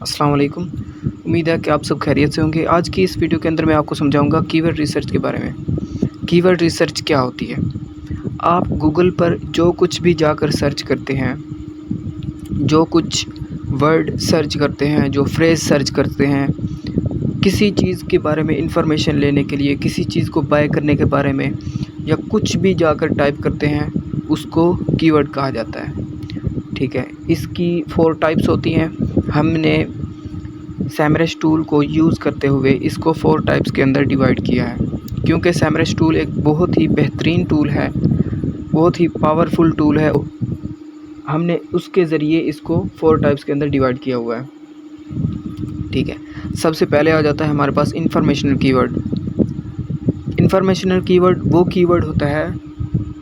अस्सलाम वालेकुम। उम्मीद है कि आप सब खैरियत से होंगे। आज की इस वीडियो के अंदर मैं आपको समझाऊँगा कीवर्ड रिसर्च के बारे में। कीवर्ड रिसर्च क्या होती है? आप गूगल पर जो कुछ भी जाकर सर्च करते हैं, जो कुछ वर्ड सर्च करते हैं, जो फ्रेज़ सर्च करते हैं, किसी चीज़ के बारे में इन्फॉर्मेशन लेने के लिए, किसी चीज़ को बाय करने के बारे में या कुछ भी जाकर टाइप करते हैं, उसको कीवर्ड कहा जाता है। ठीक है? इसकी 4 टाइप्स होती हैं। हमने सैमरस टूल को यूज़ करते हुए इसको 4 टाइप्स के अंदर डिवाइड किया है, क्योंकि सैमरस टूल एक बहुत ही बेहतरीन टूल है, बहुत ही पावरफुल टूल है। हमने उसके ज़रिए इसको 4 टाइप्स के अंदर डिवाइड किया हुआ है। ठीक है, सबसे पहले आ जाता है हमारे पास इंफॉर्मेशनल कीवर्ड। इंफॉर्मेशनल कीवर्ड वो कीवर्ड होता है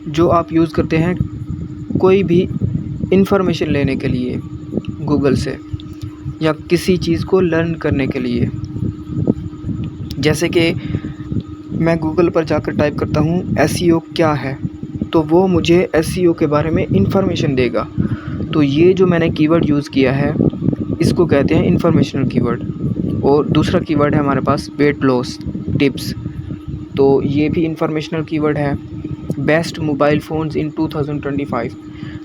जो आप यूज़ करते हैं कोई भी इंफॉर्मेशन लेने के लिए गूगल से या किसी चीज़ को लर्न करने के लिए। जैसे कि मैं गूगल पर जाकर टाइप करता हूँ एसईओ क्या है, तो वो मुझे एसईओ के बारे में इंफॉर्मेशन देगा। तो ये जो मैंने कीवर्ड यूज़ किया है इसको कहते हैं इंफॉर्मेशनल कीवर्ड। और दूसरा कीवर्ड है हमारे पास वेट लॉस टिप्स, तो ये भी इंफॉर्मेशनल कीवर्ड है। बेस्ट मोबाइल फ़ोन्स इन 2025,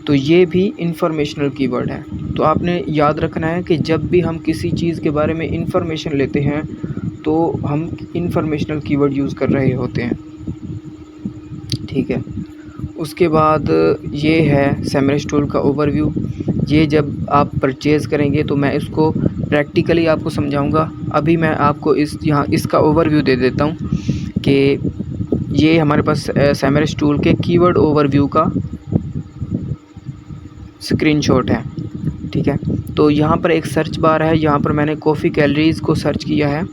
तो ये भी इंफॉर्मेशनल कीवर्ड है। तो आपने याद रखना है कि जब भी हम किसी चीज़ के बारे में इंफॉर्मेशन लेते हैं तो हम इंफॉर्मेशनल कीवर्ड यूज़ कर रहे होते हैं। ठीक है, उसके बाद ये है सैमरस टूल का ओवरव्यू। ये जब आप परचेज़ करेंगे तो मैं इसको प्रैक्टिकली आपको समझाऊंगा। अभी मैं आपको यहाँ इसका ओवरव्यू दे देता हूँ कि ये हमारे पास सैमरस टूल के कीवर्ड ओवरव्यू का स्क्रीनशॉट है। ठीक है, तो यहाँ पर एक सर्च बार है, यहाँ पर मैंने कॉफ़ी कैलोरीज़ को सर्च किया है।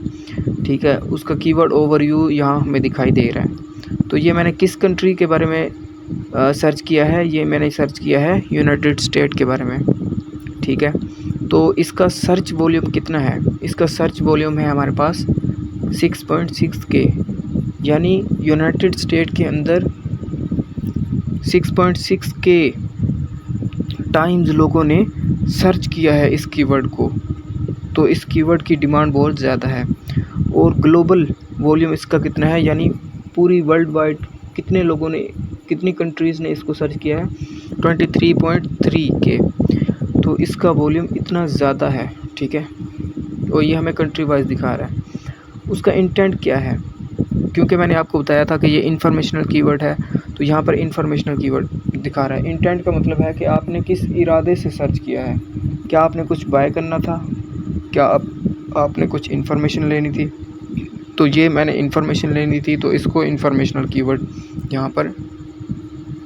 ठीक है, उसका कीवर्ड ओवरव्यू यहाँ हमें दिखाई दे रहा है। तो ये मैंने किस कंट्री के बारे में सर्च किया है, ये मैंने सर्च किया है यूनाइटेड स्टेट के बारे में। ठीक है, तो इसका सर्च वॉल्यूम कितना है? इसका सर्च वॉल्यूम है हमारे पास 6.6K, यानी यूनाइटेड स्टेट के अंदर 6.6K टाइम्स लोगों ने सर्च किया है इस कीवर्ड को। तो इस कीवर्ड की डिमांड बहुत ज़्यादा है। और ग्लोबल वॉल्यूम इसका कितना है, यानी पूरी वर्ल्ड वाइड कितने लोगों ने, कितनी कंट्रीज़ ने इसको सर्च किया है? 23.3K। तो इसका वॉल्यूम इतना ज़्यादा है। ठीक है, और ये हमें कंट्री वाइज दिखा रहा है। उसका इंटेंट क्या है? क्योंकि मैंने आपको बताया था कि ये इंफॉर्मेशनल कीवर्ड है, तो यहाँ पर इंफॉर्मेशनल कीवर्ड दिखा रहा है। इंटेंट का मतलब है कि आपने किस इरादे से सर्च किया है। क्या आपने कुछ बाय करना था? क्या आपने कुछ इन्फॉर्मेशन लेनी थी? तो ये मैंने इन्फॉर्मेशन लेनी थी, तो इसको इंफॉर्मेशनल कीवर्ड यहाँ पर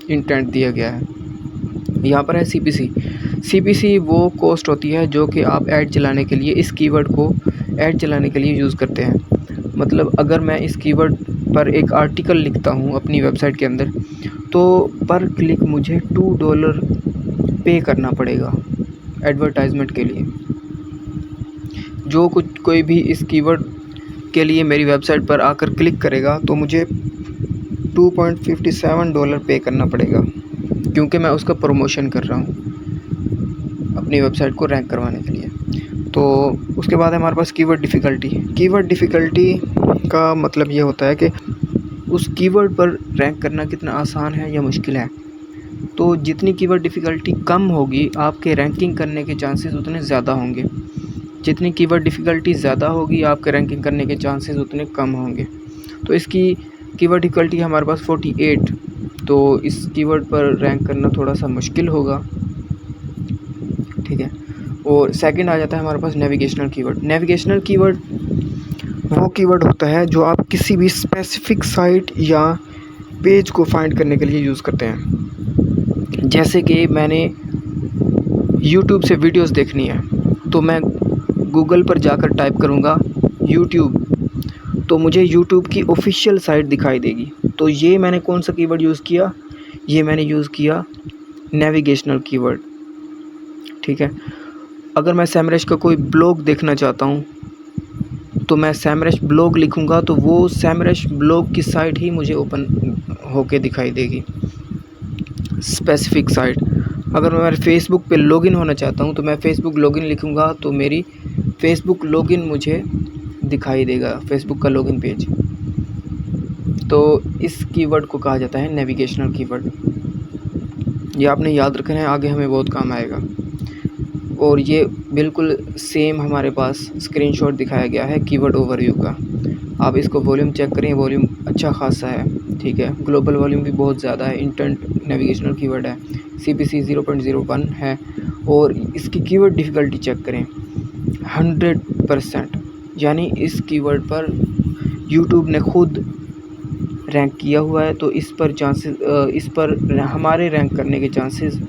इंटेंट दिया गया है। यहाँ पर है सीपीसी। सीपीसी वो कॉस्ट होती है जो कि आप ऐड चलाने के लिए, इस कीवर्ड को ऐड चलाने के लिए यूज़ करते हैं। मतलब अगर मैं इस कीवर्ड पर एक आर्टिकल लिखता हूँ अपनी वेबसाइट के अंदर, तो पर क्लिक मुझे $2 पे करना पड़ेगा एडवर्टाइजमेंट के लिए। जो कुछ कोई भी इस कीवर्ड के लिए मेरी वेबसाइट पर आकर क्लिक करेगा तो मुझे $2.57 पे करना पड़ेगा, क्योंकि मैं उसका प्रमोशन कर रहा हूँ अपनी वेबसाइट को रैंक करवाने के लिए। तो उसके बाद है हमारे पास कीवर्ड डिफ़िकल्टी। कीवर्ड डिफ़िकल्टी का मतलब ये होता है कि उस कीवर्ड पर रैंक करना कितना आसान है या मुश्किल है। तो जितनी कीवर्ड डिफ़िकल्टी कम होगी, आपके रैंकिंग करने के चांसेस उतने ज़्यादा होंगे। जितनी कीवर्ड डिफ़िकल्टी ज़्यादा होगी, आपके रैंकिंग करने के चांसेस उतने कम होंगे। तो इसकी कीवर्ड डिफ़िकल्टी है हमारे पास 48, तो इस कीवर्ड पर रैंक करना थोड़ा सा मुश्किल होगा। ठीक है, और सेकंड आ जाता है हमारे पास नेविगेशनल कीवर्ड। नेविगेशनल कीवर्ड वो कीवर्ड होता है जो आप किसी भी स्पेसिफिक साइट या पेज को फाइंड करने के लिए यूज़ करते हैं। जैसे कि मैंने यूट्यूब से वीडियोस देखनी है, तो मैं गूगल पर जाकर टाइप करूँगा यूट्यूब, तो मुझे यूट्यूब की ऑफिशियल साइट दिखाई देगी। तो ये मैंने कौन सा कीवर्ड यूज़ किया? ये मैंने यूज़ किया नेविगेशनल कीवर्ड। ठीक है, अगर मैं सैमरस का कोई ब्लॉग देखना चाहता हूँ तो मैं सैमरस ब्लॉग लिखूँगा, तो वो सैमरस ब्लॉग की साइट ही मुझे ओपन होके दिखाई देगी, स्पेसिफिक साइट। अगर मैं फेसबुक पे लॉगिन होना चाहता हूँ तो मैं फेसबुक लॉगिन लिखूँगा तो मेरी फेसबुक लॉगिन मुझे दिखाई देगा, फेसबुक का लॉगिन पेज। तो इस कीवर्ड को कहा जाता है नेविगेशनल कीवर्ड। ये आपने याद रखना है, आगे हमें बहुत काम आएगा। और ये बिल्कुल सेम हमारे पास स्क्रीनशॉट दिखाया गया है कीवर्ड ओवरव्यू का। आप इसको वॉल्यूम चेक करें, वॉल्यूम अच्छा खासा है, ठीक है। ग्लोबल वॉल्यूम भी बहुत ज़्यादा है। इंटेंट नेविगेशनल कीवर्ड है, CPC 0.01 है। और इसकी कीवर्ड डिफ़िकल्टी चेक करें 100%, यानी इस कीवर्ड पर यूट्यूब ने खुद रैंक किया हुआ है। तो इस पर हमारे रैंक करने के चांसेस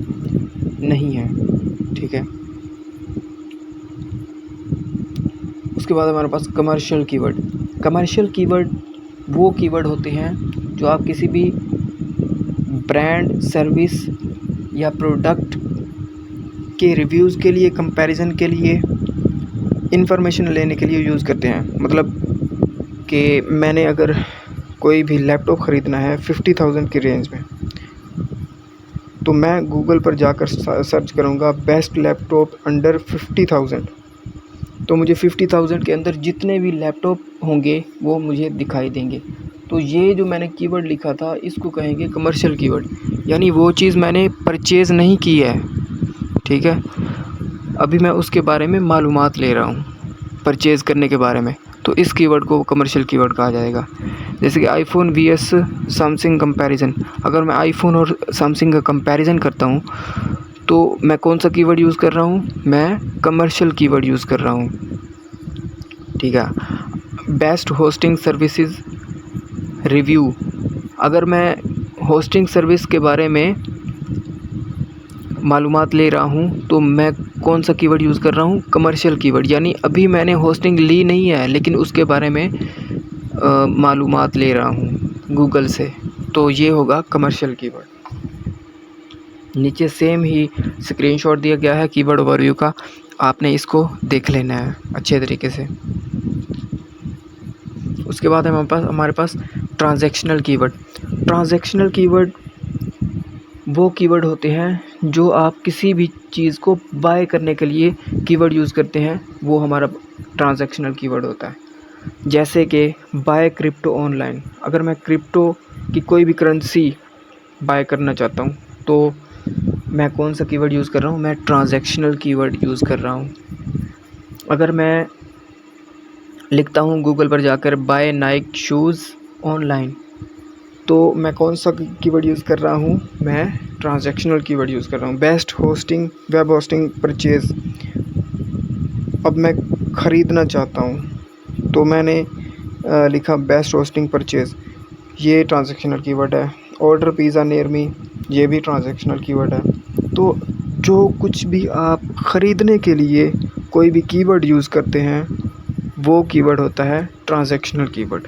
नहीं हैं, ठीक है। उसके बाद हमारे पास कमर्शियल कीवर्ड। कमर्शियल कीवर्ड वो कीवर्ड होते हैं जो आप किसी भी ब्रांड, सर्विस या प्रोडक्ट के रिव्यूज़ के लिए, कंपैरिजन के लिए, इंफॉर्मेशन लेने के लिए यूज़ करते हैं। मतलब कि मैंने अगर कोई भी लैपटॉप ख़रीदना है 50,000 की रेंज में, तो मैं गूगल पर जाकर सर्च करूँगा बेस्ट लैपटॉप अंडर 50,000। तो मुझे 50,000 के अंदर जितने भी लैपटॉप होंगे वो मुझे दिखाई देंगे। तो ये जो मैंने कीवर्ड लिखा था इसको कहेंगे कमर्शियल कीवर्ड, यानी वो चीज़ मैंने परचेज़ नहीं की है, ठीक है। अभी मैं उसके बारे में मालूमात ले रहा हूँ, परचेज़ करने के बारे में। तो इस कीवर्ड को कमर्शियल कीवर्ड कहा जाएगा। जैसे कि आईफोन vs सैमसंग कंपैरिजन। अगर मैं आईफोन और सैमसंग का कंपैरिजन करता हूँ तो मैं कौन सा कीवर्ड यूज़ कर रहा हूँ? मैं कमर्शियल कीवर्ड यूज़ कर रहा हूँ, ठीक है। Best hosting services review. अगर मैं होस्टिंग सर्विस के बारे में मालूमात ले रहा हूँ तो मैं कौन सा कीवर्ड यूज़ कर रहा हूँ? Commercial keyword. यानी अभी मैंने होस्टिंग ली नहीं है लेकिन उसके बारे में मालूमात ले रहा हूँ गूगल से, तो ये होगा कमर्शियल कीवर्ड। नीचे सेम ही स्क्रीनशॉट दिया गया है कीवर्ड ओवरव्यू का, आपने इसको देख लेना है अच्छे तरीके से। उसके बाद हमारे पास ट्रांजैक्शनल कीवर्ड। ट्रांजैक्शनल कीवर्ड वो कीवर्ड होते हैं जो आप किसी भी चीज़ को बाय करने के लिए कीवर्ड यूज़ करते हैं, वो हमारा ट्रांजैक्शनल कीवर्ड होता है। जैसे कि बाय क्रिप्टो ऑनलाइन। अगर मैं क्रिप्टो की कोई भी करेंसी बाय करना चाहता हूँ तो मैं कौन सा कीवर्ड यूज़ कर रहा हूँ? मैं ट्रांजैक्शनल कीवर्ड यूज़ कर रहा हूँ। अगर मैं लिखता हूँ गूगल पर जाकर बाय नाइक शूज़ ऑनलाइन, तो मैं कौन सा कीवर्ड यूज़ कर रहा हूँ? मैं ट्रांजैक्शनल कीवर्ड यूज़ कर रहा हूँ। Best hosting, web hosting purchase. अब मैं ख़रीदना चाहता हूँ तो मैंने लिखा बेस्ट होस्टिंग परचेज़, ये ट्रांजैक्शनल कीवर्ड है। ऑर्डर पिज़्ज़ा नियर मी, ये भी ट्रांजैक्शनल कीवर्ड है। तो जो कुछ भी आप ख़रीदने के लिए कोई भी कीवर्ड यूज़ करते हैं वो कीवर्ड होता है ट्रांजैक्शनल कीवर्ड।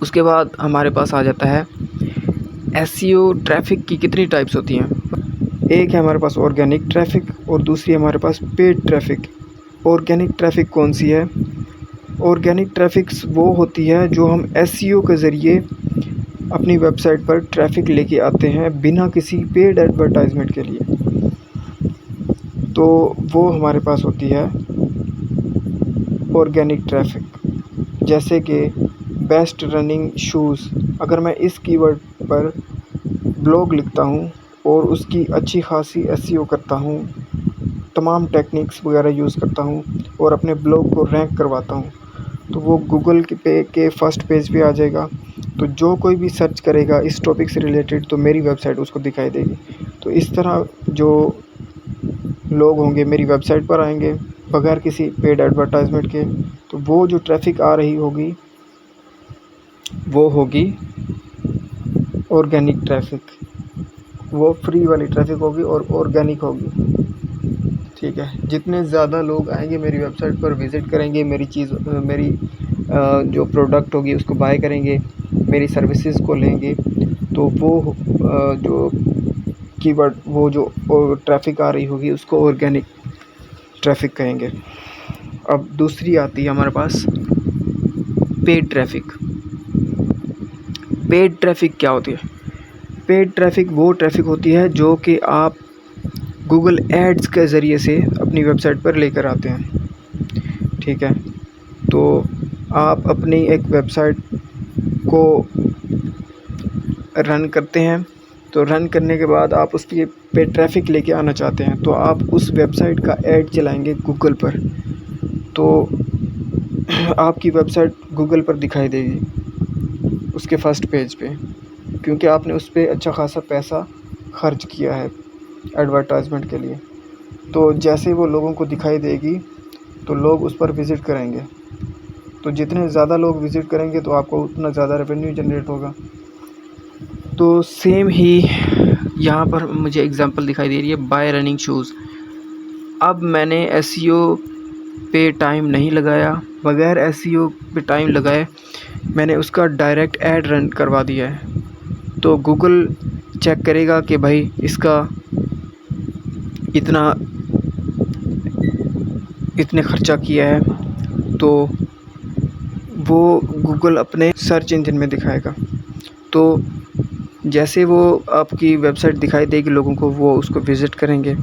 उसके बाद हमारे पास आ जाता है एसईओ। ट्रैफ़िक की कितनी टाइप्स होती हैं? एक है हमारे पास ऑर्गेनिक ट्रैफ़िक और दूसरी हमारे पास पेड ट्रैफ़िक। ऑर्गेनिक ट्रैफ़िक कौन सी है? ऑर्गेनिक ट्रैफ़िक वो होती है जो हम एसईओ के ज़रिए अपनी वेबसाइट पर ट्रैफ़िक लेके आते हैं बिना किसी पेड एडवर्टाइजमेंट के लिए, तो वो हमारे पास होती है ऑर्गेनिक ट्रैफ़िक। जैसे कि बेस्ट रनिंग शूज़। अगर मैं इस कीवर्ड पर ब्लॉग लिखता हूँ और उसकी अच्छी खासी एसईओ करता हूँ, तमाम टेक्निक्स वगैरह यूज़ करता हूँ और अपने ब्लॉग को रैंक करवाता हूँ, तो वो गूगल के फर्स्ट पेज पे आ जाएगा। तो जो कोई भी सर्च करेगा इस टॉपिक से रिलेटेड तो मेरी वेबसाइट उसको दिखाई देगी। तो इस तरह जो लोग होंगे मेरी वेबसाइट पर आएंगे बगैर किसी पेड एडवर्टाइजमेंट के, तो वो जो ट्रैफ़िक आ रही होगी वो होगी ऑर्गेनिक ट्रैफ़िक। वो फ्री वाली ट्रैफ़िक होगी और ऑर्गेनिक होगी, ठीक है। जितने ज़्यादा लोग आएंगे मेरी वेबसाइट पर विज़िट करेंगे, मेरी जो प्रोडक्ट होगी उसको बाय करेंगे, मेरी सर्विसेज को लेंगे, तो वो जो कीवर्ड, वो जो ट्रैफ़िक आ रही होगी उसको ऑर्गेनिक ट्रैफ़िक कहेंगे। अब दूसरी आती है हमारे पास पेड ट्रैफ़िक। पेड ट्रैफ़िक क्या होती है? पेड ट्रैफ़िक वो ट्रैफ़िक होती है जो कि आप गूगल एड्स के ज़रिए से अपनी वेबसाइट पर लेकर आते हैं, ठीक है। तो आप अपनी एक वेबसाइट को रन करते हैं, तो रन करने के बाद आप उसके पे ट्रैफ़िक लेके आना चाहते हैं, तो आप उस वेबसाइट का ऐड चलाएँगे गूगल पर, तो आपकी वेबसाइट गूगल पर दिखाई देगी उसके फर्स्ट पेज पे, क्योंकि आपने उस पे अच्छा खासा पैसा खर्च किया है एडवर्टाइज़मेंट के लिए। तो जैसे वो लोगों को दिखाई देगी तो लोग उस पर विज़िट करेंगे, तो जितने ज़्यादा लोग विज़िट करेंगे तो आपको उतना ज़्यादा रेवेन्यू जनरेट होगा। तो सेम ही यहाँ पर मुझे एग्ज़ाम्पल दिखाई दे रही है बाय रनिंग शूज़। अब मैंने एसईओ पे टाइम नहीं लगाया, बगैर एसईओ पे टाइम लगाए मैंने उसका डायरेक्ट ऐड रन करवा दिया है। तो गूगल चेक करेगा कि भाई इसका इतने खर्चा किया है, तो वो गूगल अपने सर्च इंजन में दिखाएगा। तो जैसे वो आपकी वेबसाइट दिखाई देगी लोगों को, वो उसको विज़िट करेंगे,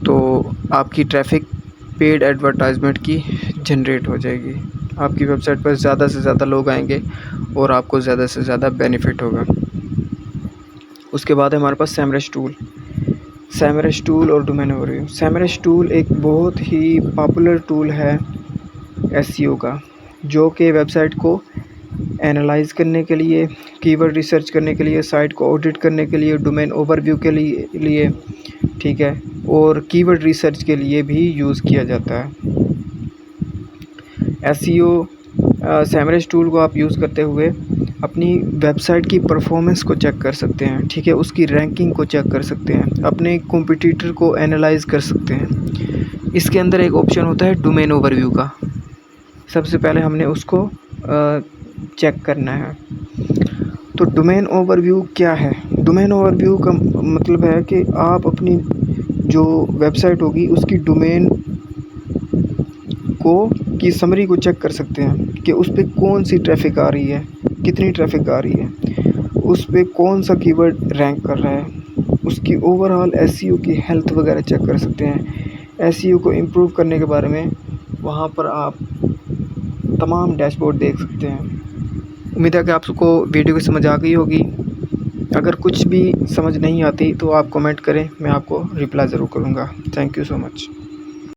तो आपकी ट्रैफ़िक पेड एडवर्टाइज़मेंट की जनरेट हो जाएगी। आपकी वेबसाइट पर ज़्यादा से ज़्यादा लोग आएंगे और आपको ज़्यादा से ज़्यादा बेनिफिट होगा। उसके बाद है हमारे पास सेमरश टूल और डोमेन ओवरव्यू। सेमरश टूल एक बहुत ही पॉपुलर टूल है एसईओ का, जो कि वेबसाइट को एनालाइज़ करने के लिए, कीवर्ड रिसर्च करने के लिए, साइट को ऑडिट करने के लिए, डोमेन ओवरव्यू के लिए ठीक है, और कीवर्ड रिसर्च के लिए भी यूज़ किया जाता है। एसईओ सेमरश टूल को आप यूज़ करते हुए अपनी वेबसाइट की परफॉर्मेंस को चेक कर सकते हैं, ठीक है, उसकी रैंकिंग को चेक कर सकते हैं, अपने कॉम्पिटिटर को एनालाइज़ कर सकते हैं। इसके अंदर एक ऑप्शन होता है डोमेन ओवरव्यू का। सबसे पहले हमने उसको चेक करना है। तो डोमेन ओवरव्यू क्या है? डोमेन ओवरव्यू का मतलब है कि आप अपनी जो वेबसाइट होगी उसकी डोमेन की समरी को चेक कर सकते हैं कि उस पे कौन सी ट्रैफ़िक आ रही है, कितनी ट्रैफ़िक आ रही है, उस पे कौन सा कीवर्ड रैंक कर रहा है, उसकी ओवरऑल एसईओ की हेल्थ वगैरह चेक कर सकते हैं। एसईओ को इम्प्रूव करने के बारे में वहाँ पर आप तमाम डैशबोर्ड देख सकते हैं। उम्मीद है कि आपको वीडियो की समझ आ गई होगी। अगर कुछ भी समझ नहीं आती तो आप कमेंट करें, मैं आपको रिप्लाई ज़रूर करूँगा। Thank you so much.